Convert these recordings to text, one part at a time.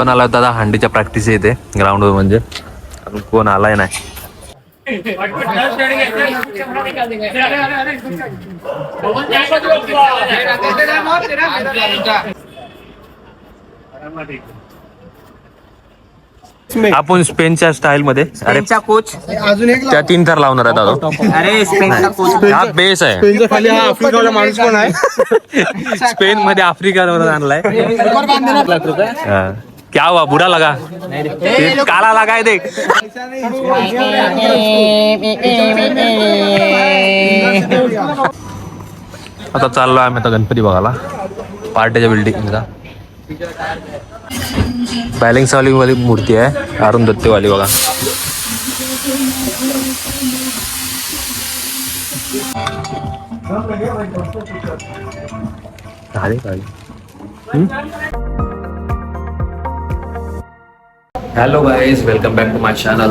पण आला दादा हंडीच्या प्रॅक्टिस येते ग्राउंडवर म्हणजे अजून कोण आलाय नाही. आपण स्पेनच्या स्टाईल मध्ये स्पेनचा कोच अजून एक त्या 3 थर लावणार आहेत दादा. अरे स्पेनचा कोच हा बेस आहे. स्पेनच्या खाली हा आफ्रिकावाला माणूस पण आहे. स्पेन मध्ये आफ्रिकावर आणलाय. हा. क्या हुआ बुरा लगा ते काला लगाय देख. आता चाललो आम्ही आता गणपती बघायला पार्टीच्या बिल्डिंगला. बॅलिंग वाली वाली मूर्ती आहे अरुण दत्तेवाली बघा. Hello guys, welcome back to my channel.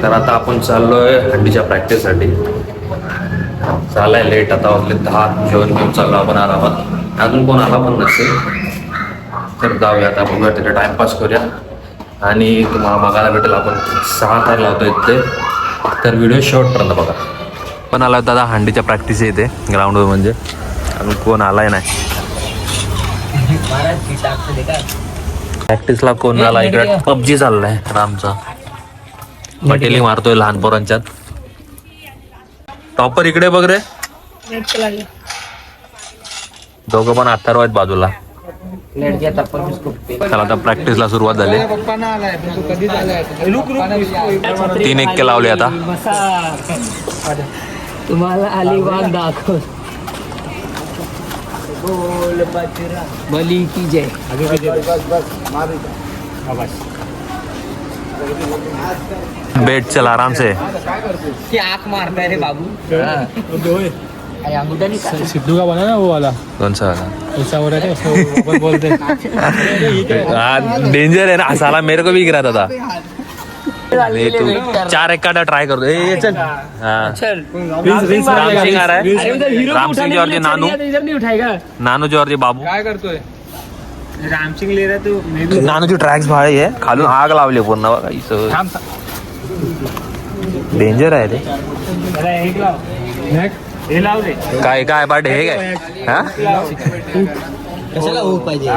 तर आता आपण चाललोय हंडीच्या प्रॅक्टिससाठी. चालाय लेट, आता वाजले 10. जेवण घेऊन चाललो आपण आरामात. अजून कोण आला पण नसेल तर जाऊया आता, बघूया तिथे टाइमपास करूया आणि तुम्हाला बघायला भेटेल आपण 6 तार लावतोय ते. तर व्हिडिओ शेवटपर्यंत बघा. पण आला दादा हंडीच्या प्रॅक्टिस येते ग्राउंडवर म्हणजे अजून कोण आलाय नाही. प्रॅक्टिसला कोण आला इकडे पबजी चाललाय रामचा. पटेली मारतोय लहान पोरांच्यात. टॉपर इकडे बघ रे. दोघं पण अथर्व आहेत बाजूला. चला आता प्रॅक्टिसला सुरुवात झाली. 3 1 लावले आता. तुम्हाला अलिबाग दाखव. बोल बजरा बली की जय. बैठ चल आराम से. की आंख मारता है रे बाबू. अंगूठा नहीं सिद्धू का बना ना वो वाला, कौन सा ऐसा हो रहा है उसको बोलते हैं. डेंजर है ना. साला मेरे को भी गिरा था. नहीं तू 4 1 का ट्राय कर दो. ये चल. हाँ राम सिंह आ रहा है. राम सिंह जॉर्जी नानू. इधर नहीं उठाएगा. नानू जॉर्जी बाबू. काय करतोय राम सिंग ले रहा तू. नानूची ट्रॅक्स भारी आहे. खालून आग लावली पूर्ण बघा इथं. डेंजर आहे ते. काय काय पाटे हे काय. हा कशाला हो पाहिजे.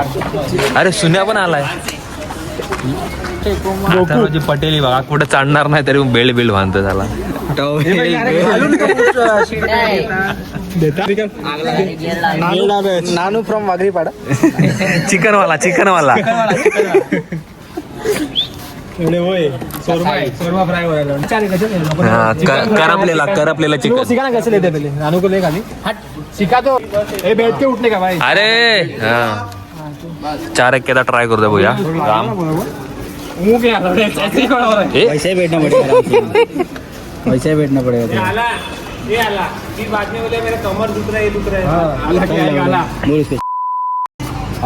अरे सुन्या पण आलाय. अथर्वजी पटेली बघा कुठे चढणार नाही तरी बेल बेल बांधतो झाला. नानू फ्रॉम वागरीपाडा. चिकनवाला चिकनवाला. करपलेला करपलेला चिकन. सिखा ना कैसे लेते पहले. नानू को ले खाली सिखा तो. ए बैठ के उठने का भाई. अरे हा 4 1 का ट्राय करतो भैया. राम वैसे ही बैठना पड़ेगा. वैसे ही बैठना पड़ेगा.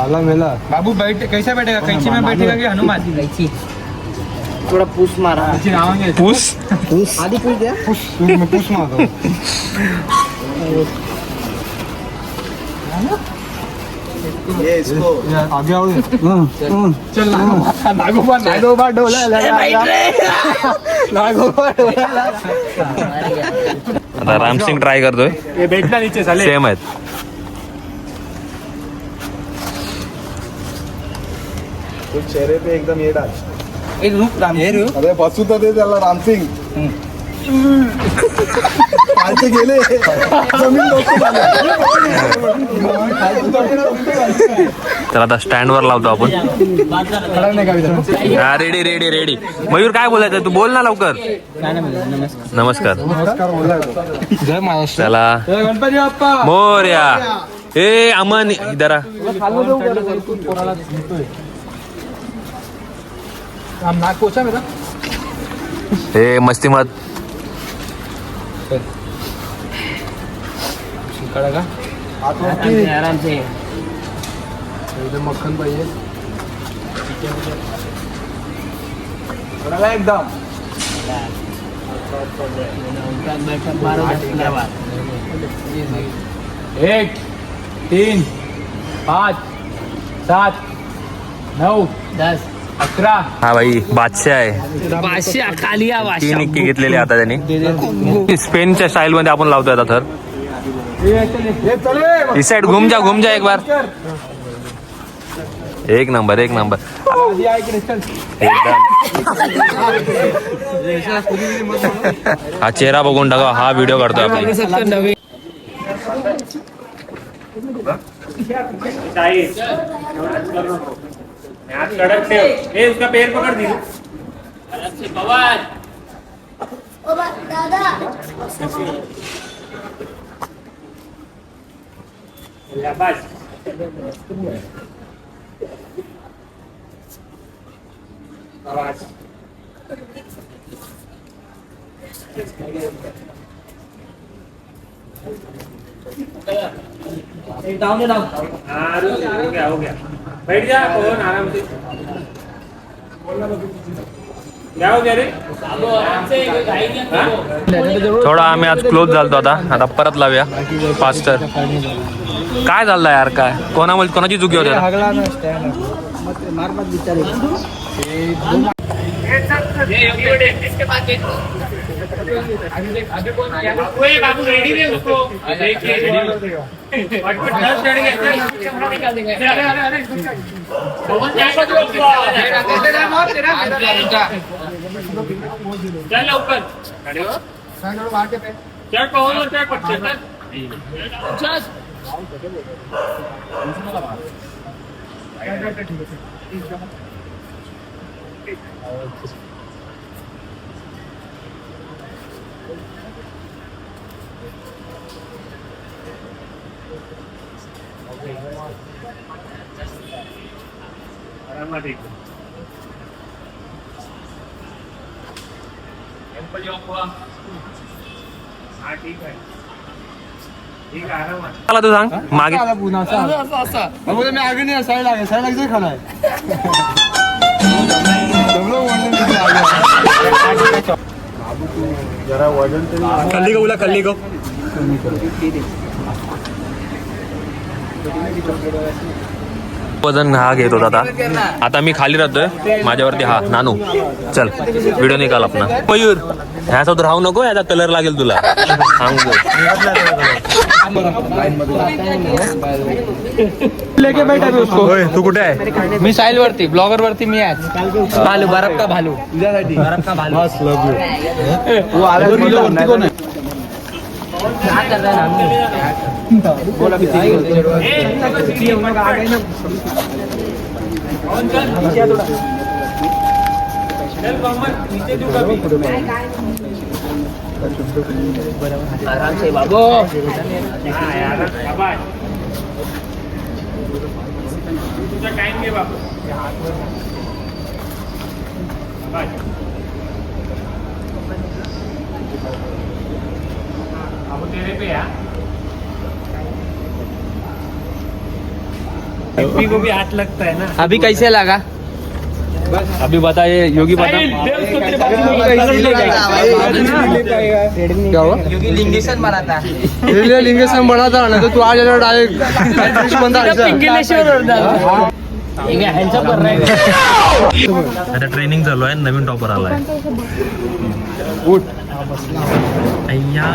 आला मेला बाबू. बैठ कैसा बैठेगा. कैंची में बैठेगा कि हनुमान. कैची थोड़ा पुश मारा. पूस पुश आधी पुश द्या. पुश मारतो. आगे आओ. चल नागोबा नागोबा डोला नागोबा डोला. आता राम सिंग ट्राय करतोय. ये बैठना नीचे साले. सेम आहेत. चेहरे पे एकदम ये डाल. एक रूप राम. अरे बसू तर दे त्याला. राम सिंग खालचे गेले. जमीन तर आता स्टँड वर लावतो आपण. हा रेडी रेडी रेडी. मयूर काय बोलायचं तू बोल ना लवकर. नमस्कार. नमस्कार बोलला. जय महाराष्ट्र. चला गणपती बाप्पा मोरया. ए अमन इधर. नाक पोछा मेरा. हे मस्ती मत. का आराम से. एकदम मक्खन पाहिजे. एकदम 1 3 5 7 9 10 11. हा भाई बादशाह आहे. बादशाह कालिया 3 बादशाह इक्की घेतलेले आता त्यांनी. स्पेनच्या स्टाईल मध्ये आपण लावतोय आता थर. इस साइड घूम जा एक बार. एक नंबर एकदम. हा चेहरा बघून टाका. हा व्हिडिओ काढतोय आपण. उसका पैर पकड़ दी. दादा हो गया. बैठ जा पवन आराम से. क्या हो गया रे? थोडा आम्ही आज क्लोज झालतो. आता परत लावूया फास्टर. काय झालं यार? काय कोणाची चुकी होती? बाबू रेडी रे उसको. चल ऊपर चल पवन चल पटकन. मला तू सांग मागे. मी आगे नाही साईड खाणार. जरा वजन कल्ली गो. वजन हा घेत होता आता मी खाली राहतोय. माझ्यावरती हा नानू. चल व्हिडिओ निकाल आपला. मयूर ह्यासोबत राहू नको. याचा कलर लागेल तुला सांगतो. तू कुठे आहे? मी साईल वरती ब्लॉगर वरती मी आज भालू बरफ का भालू. आराम से बाबू. तुझा टाइम घे बाबू. अब तेरे पे यार. को भी हाथ लगता है ना. अभी कैसे लगा? अभी बताइए योगी बता. क्या हुआ? योगी लिंगेशन बना था. लिंगेशन बना था ना. तो तू आज डायरेक्ट बंदा आता ट्रेनिंग चालू आहे. नवीन टॉपर आलाय. अय्या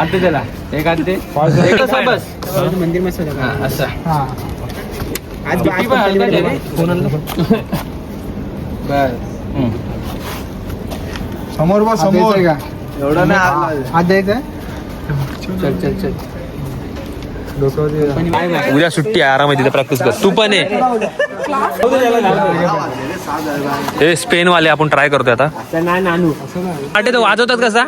आते त्याला एक आते बस मंदिर में असं. आज समोर बस समोर एवढा नाही. आज द्यायचं. चल उद्या सुट्टी आहे. आराम आहे तिथे प्रॅक्टिस कर. तू पण हे स्पेन वाले आपण ट्राय करतोय आता. नानू वाटे तो वाजवतात कसा.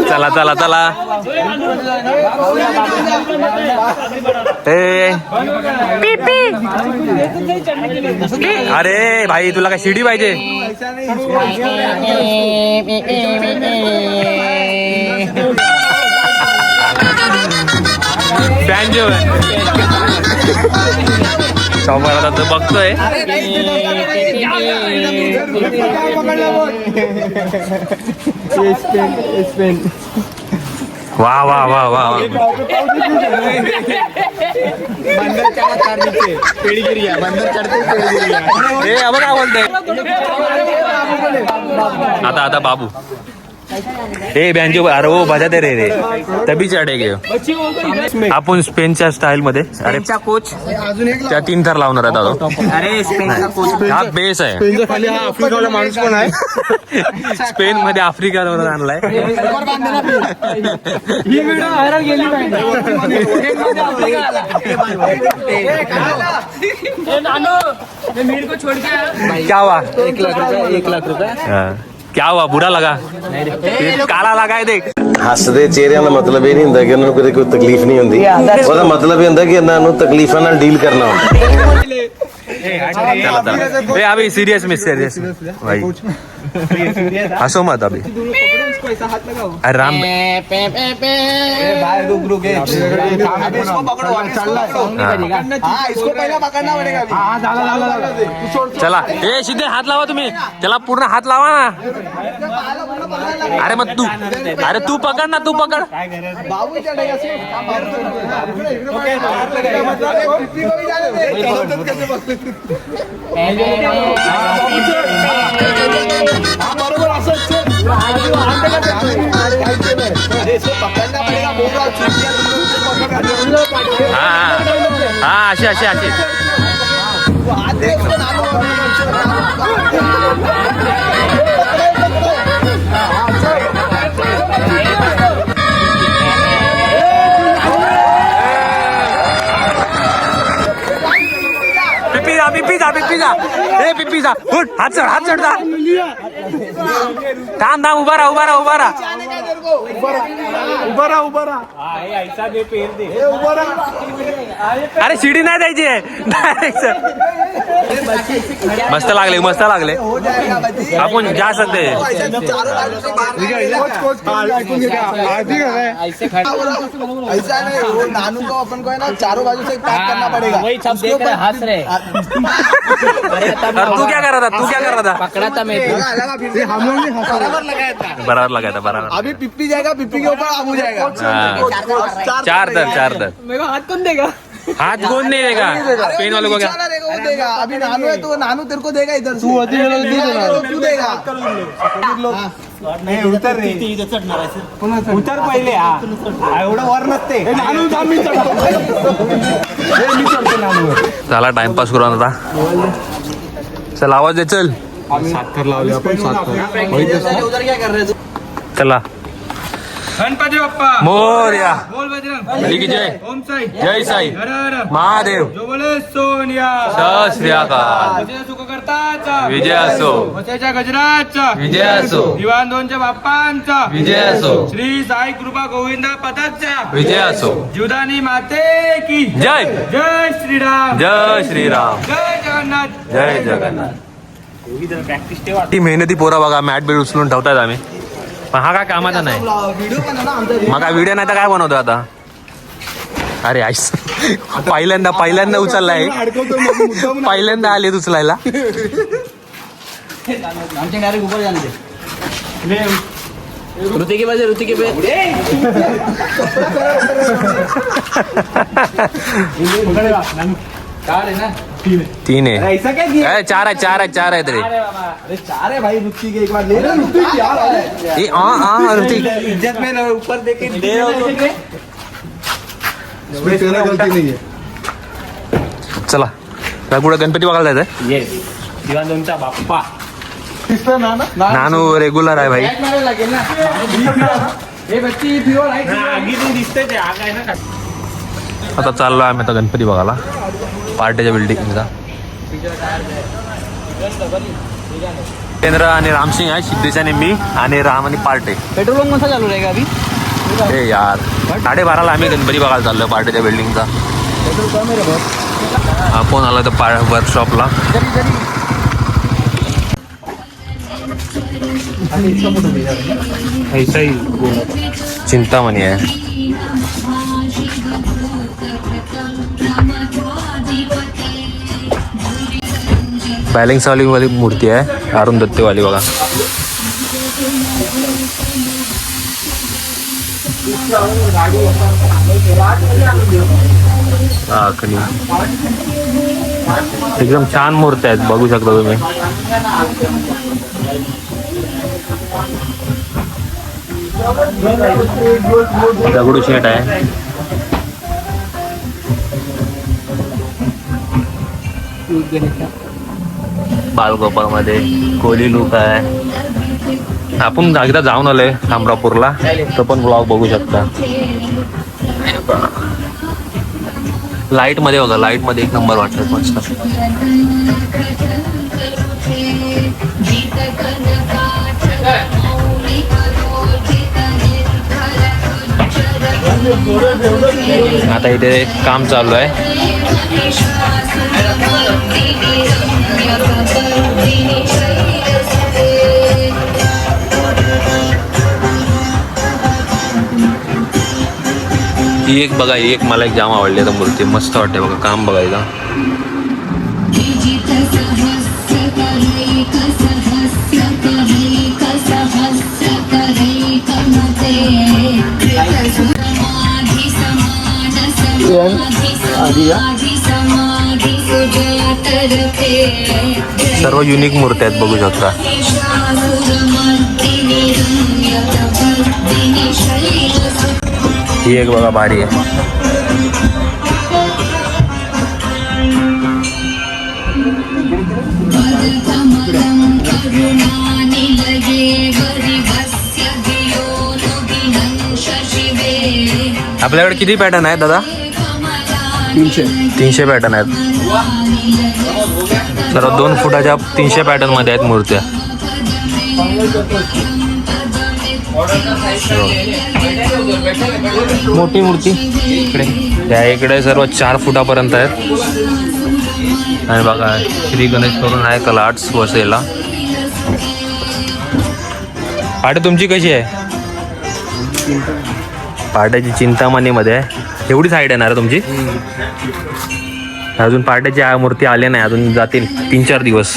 चला चला चला. अरे भाई तुला काय शिडी पाहिजे. फॅन जो समोर आता तो बघतोय. वा वा वा वा वा. बंदर चढा कारनीचे पेडीगिरी आहे बंदर चढते पेडीगिरी आहे. ए अब काय बोलतोय आता आता बाबू ए बँजो अरे वो बजाते रे रे तभी चढेगे. आपण स्पेनच्या स्टाईल मध्ये अरे कोच त्या 3 थर लावणार आहेत आता. अरे स्पेनचा कोच हा बेस आहे. पेनच्या खाली हा आफ्रिकावाला माणूस पण आहे. स्पेन मध्ये आफ्रिका आणलाय. ही व्हिडिओ व्हायरल गेली क्या हुआ 1 लाख रुपये हाँ. क्या हुआ बुरा लगा काला लगा है देख. ਹੱਸਦੇ ਚਿਹਰਿਆਂ ਦਾ ਮਤਲਬ ਇਹ ਨਹੀਂ ਹੁੰਦਾ ਕਿ ਉਹਨਾਂ ਨੂੰ ਕਦੇ ਕੋਈ ਤਕਲੀਫ ਨਹੀਂ ਹੁੰਦੀ ਉਹਦਾ ਮਤਲਬ ਇਹ ਹੁੰਦਾ ਕਿ ਇਹਨਾਂ ਨੂੰ ਤਕਲੀਫਾਂ ਨਾਲ ਡੀਲ ਕਰਨਾ ਹੁੰਦਾ. चला चला ए अभी सीरियस में सीरियस भाई हंसो मत अभी. अरे राम बाहेर रुक इसको पकड़ो इसको पहिला पकडना पडेगा. हा झाला चला ए सीधे हात लावा तुम्ही त्याला पूर्ण हात लावा ना. अरे मग तू पकड ना तू पकड. बाबू चढेगा बरोबर असं पकडना पडेगा हा हा अशी अशी अशी. पिप्पीचा ए पिप्पीचा उठ हात चढ थांब उभा राहा अरे शिडी नाही द्यायची आहे डायरेक्ट. मस्त लागले आपण जा सकते. ऐसा नहीं वो नानू को अपन को है ना चारों बाजू से पैक करना पड़ेगा. वही सब देख रहे हंस रहे. तू क्या कर रहा था पकड़ा था मैं हम लोग ने बराबर लगाया था बराबर. अभी पिप्पी जाएगा पिप्पी के ऊपर आबू जाएगा. हाँ. चार दर मेरे को हाथ कौन देगा. हाथ कौन नहीं देगा पेन वालों को क्या. वो देगा. अभी नानू है तो नानू तेरे को देगा इधर तू तू देगा. नाही उतर रे उतर पहिले. हा एवढं वर नसते नानू मी चढतो. झाला टाइमपास करून आता. चल आवाज दे चल. साखर लावली आपण साखर उधर क्या कर रहे तू. चला गणपती बाप्पा मोरया बोल बजरंग बली की जय. ओम साई जय साई हर हर महादेव. जो बोले सोनिया सत श्री अकाल. वचन सुखकर्ताचा विजय असो वचनाच्या गजराचा विजय असो दिवाण दोनच्या बाप्पांचा विजय असो श्री साई कृपा गोविंदा पदाचा विजय असो. जीवदानी माते की जय जय श्रीराम जय श्रीराम जय जगन्नाथ. जय जगन्नाथ. ती मेहनती पोरा बघा मॅट बीट उचलून ठेवतायत आम्ही पण हा काय कामाचा नाही. व्हिडिओ बनव आमचा मग काय व्हिडिओ नाही तर काय बनवतो आता. अरे आईस पहिल्यांदा उचललाय पहिल्यांदा आले उचलायला. आमचे डायरेक्ट ऊपर जाने दे. ऋतिक के तीन है ऐसा क्या किया. ए, चार है तेरे. अरे चार है भाई रुचि के एक बार ले लो रुचि यार. ए हाँ ऋतिक इज्जत में ऊपर देखे तेरा गलती नहीं है. चला काय कुठं गणपती बघायला जायचंय. येस दिवाण दोनचा बाप्पा. नानू रेग्युलर आहे भाई. लागेल ना हे बच्ची प्युअर आहे. दिसते ते आग आहे ना. आता चाललो आम्ही आता गणपती बघायला पार्टीच्या बिल्डिंगचा. केंद्र आणि रामसिंग आहे सिद्धेश आणि मी आणि राम आणि पार्टे. पेट्रोल पंप कसा चालू रहेगा अभी. ए यार 12:30 आम्ही गणपती बघायला चाललोय पार्टीच्या बिल्डिंगचा. आपण आलो तर वर्कशॉपला. चिंतामणी आहे. बॅलेन्स वाली मूर्ती आहे अरुण दत्तेवाली बघा. आखणी एकदम छान मूर्ती आहेत, बघू शकता तुम्ही. दगडूशेठ आहे. बालगोपाळ मध्ये कोली लूक आहे. आपण एकदा जाऊन आलोय अमरापूरला, तो पण ब्लॉग बघू शकता. लाईट मध्ये बघा, लाईट मध्ये एक नंबर वाटत मस्त. आता इथे काम चालू आहे. ही एक बघा, ही एक मला एक जाम आवडली आता मूर्ती, मस्त वाटते बघा. काम बघायला सर्व युनिक मूर्ती आहेत, बघू शकता. ही एक बघा भारी आहे. आपल्याकडे किती पॅटर्न आहेत दादा? 300 पॅटर्न आहेत. सर्व 2 फुटाच्या 300 पॅटर्न मध्ये आहेत मूर्त्या. मोठी मूर्ती इकडे, त्या इकडे सर्व 4 फुटापर्यंत आहेत. आणि बघा श्री गणेश करून आहे कला आर्ट्स वसईला. पाटे तुमची कशी आहे? पाट्याची चिंतामणीमध्ये आहे. एवढीच हाईट येणार आहे तुमची? अजून पाट्याची मूर्ती आली नाही, अजून जातील 3-4 दिवस.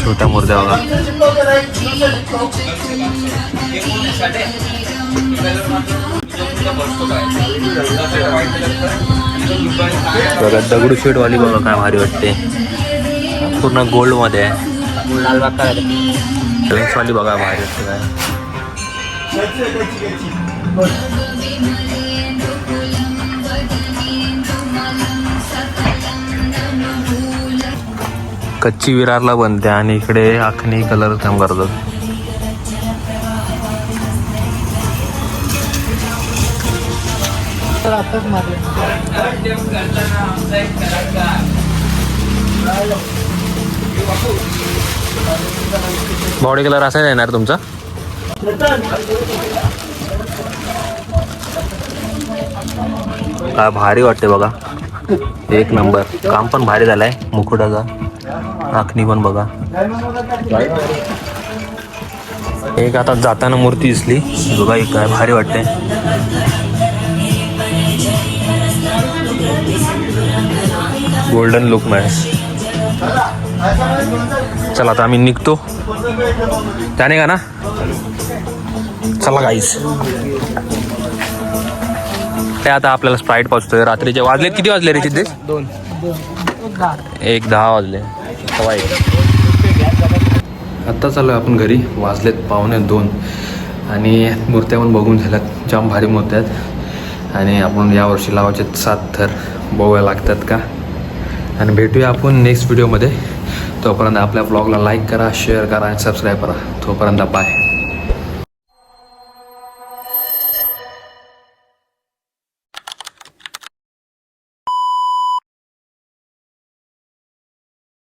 छोट्या मूर्त्या बघा. बघा दगडूशेठ वाली बघा काय भारी वाटते, पूर्ण गोल्ड मध्ये आहे. वाली बघा भारी वाटते काय. कच्ची विरारला बनते आणि इकडे आखणी कलर काम करतात. बॉडी कलर असा येणार तुमचा? काय भारी वाटते बघा, एक नंबर. काम पण भारी झालंय मुकुटाचा. आखणी पण बघा. एक आता जाताना मूर्ती दिसली बघा, एक काय भारी वाटते. गोल्डन लुक मध्ये. चला आता आम्ही निघतो त्याने का ना. चला गाईस, ते आता आपल्याला स्प्राईट पाचतोय. रात्रीचे वाजले किती वाजले रे सिद्धेश? 1:10 वाजले. आत्ता चालू आहे आपण घरी. वाजलेत 1:45 आणि मूर्त्या पण बघून झाल्यात. जाम भारी मूर्त्या आहेत आणि आपण यावर्षी लावायचे 7 थर. बघायला लागतात का. आणि भेटूया आपण नेक्स्ट व्हिडिओमध्ये. तोपर्यंत आपल्या ब्लॉगला लाईक करा, शेअर करा आणि सबस्क्राईब करा. तोपर्यंत बाय.